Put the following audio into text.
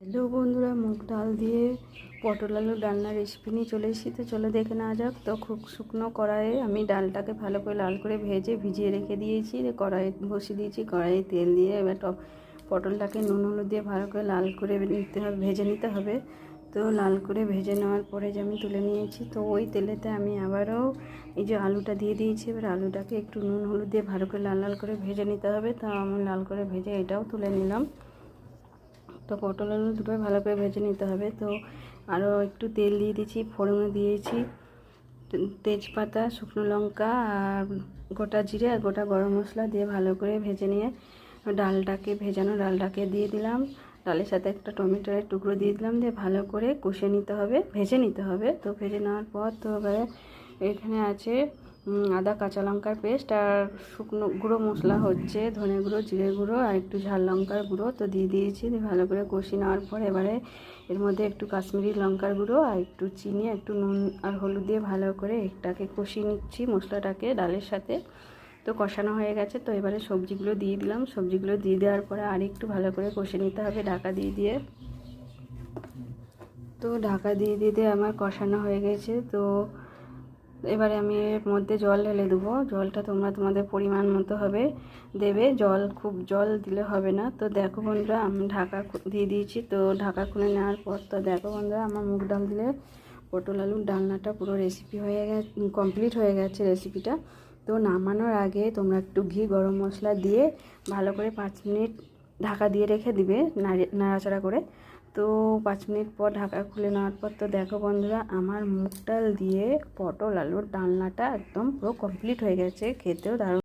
Hello বন্ধুরা, মুগ ডাল দিয়ে পটল আলুর ডালনা রেসিপি নিয়ে চলে এসেছি। তো চলো দেখে নেওয়া যাক। তো খুব শুকনো কড়াইয়ে আমি ডালটাকে ভালো করে লাল করে ভিজিয়ে রেখে দিয়েছি। কড়াই বসিয়ে দিয়েছি, কড়াইয়ে তেল দিয়ে এবার পটলটাকে নুন হলুদ দিয়ে ভালো করে লাল করে নিতে হবে, ভেজে নিতে হবে। তো লাল করে ভেজে নেওয়ার পরে যে আমি তুলে নিয়েছি, তো ওই তেলেতে আমি আবারও এই যে আলুটা দিয়ে দিয়েছি। এবার আলুটাকে একটু নুন হলুদ দিয়ে ভালো করে লাল লাল করে ভেজে নিতে হবে। তো আমি লাল করে ভেজে এটাও তুলে নিলাম। তো পটল আলু দুটোই ভালো করে ভেজে নিতে হবে। তো আরও একটু তেল দিয়ে দিয়েছি, ফোড়নে দিয়েছি তেজপাতা, শুকনো লঙ্কা আর গোটা জিরে আর গোটা গরম মশলা দিয়ে ভালো করে ভেজে নিয়ে ভেজানো ডালটাকে দিয়ে দিলাম। ডালের সাথে একটা টমেটোর টুকরো দিয়ে দিলাম, দিয়ে ভালো করে কষে নিতে হবে, ভেজে নিতে হবে। তো ভেজে নেওয়ার পর তো এবারে এখানে আছে আদা কাঁচা লঙ্কার পেস্ট আর শুকনো গুঁড়ো মশলা হচ্ছে ধনে গুঁড়ো, জিরে গুঁড়ো আর একটু ঝাল লঙ্কার গুঁড়ো তো দিয়ে দিয়েছি। ভালো করে কষিয়ে নেওয়ার পর এবারে এর মধ্যে একটু কাশ্মীরি লঙ্কার গুঁড়ো আর একটু চিনি, একটু নুন আর হলুদ দিয়ে ভালো করে এটাকে কষিয়ে নিচ্ছি মশলাটাকে ডালের সাথে। তো কষানো হয়ে গেছে। তো এবারে সবজিগুলো দিয়ে দিলাম। সবজিগুলো দিয়ে দেওয়ার পরে আর একটু ভালো করে কষে নিতে হবে ঢাকা দিয়ে। তো ঢাকা দিয়ে আমার কষানো হয়ে গেছে। তো এবারে আমি এর মধ্যে জল ঢেলে দেবো। জলটা তোমরা তোমাদের পরিমাণ মতো দেবে। খুব জল দিলে হবে না। তো দেখো বন্ধুরা, আমি ঢাকা দিয়ে দিয়েছি। তো ঢাকা খুলে নেওয়ার পর তো দেখো বন্ধুরা, আমার মুগ ডাল দিলে পটল আলুর ডালনাটা পুরো রেসিপি কমপ্লিট হয়ে গেছে রেসিপিটা। তো নামানোর আগে তোমরা একটু ঘি গরম মশলা দিয়ে ভালো করে 5 মিনিট ঢাকা দিয়ে রেখে দিবে, নাড়াচাড়া করে। তো 5 মিনিট পর ঢাকা খুলে নেওয়ার পর তো দেখো বন্ধুরা, আমার মুগ ডাল দিয়ে পটল আলুর ডালনাটা একদম পুরো কমপ্লিট হয়ে গেছে। খেতেও দারুণ।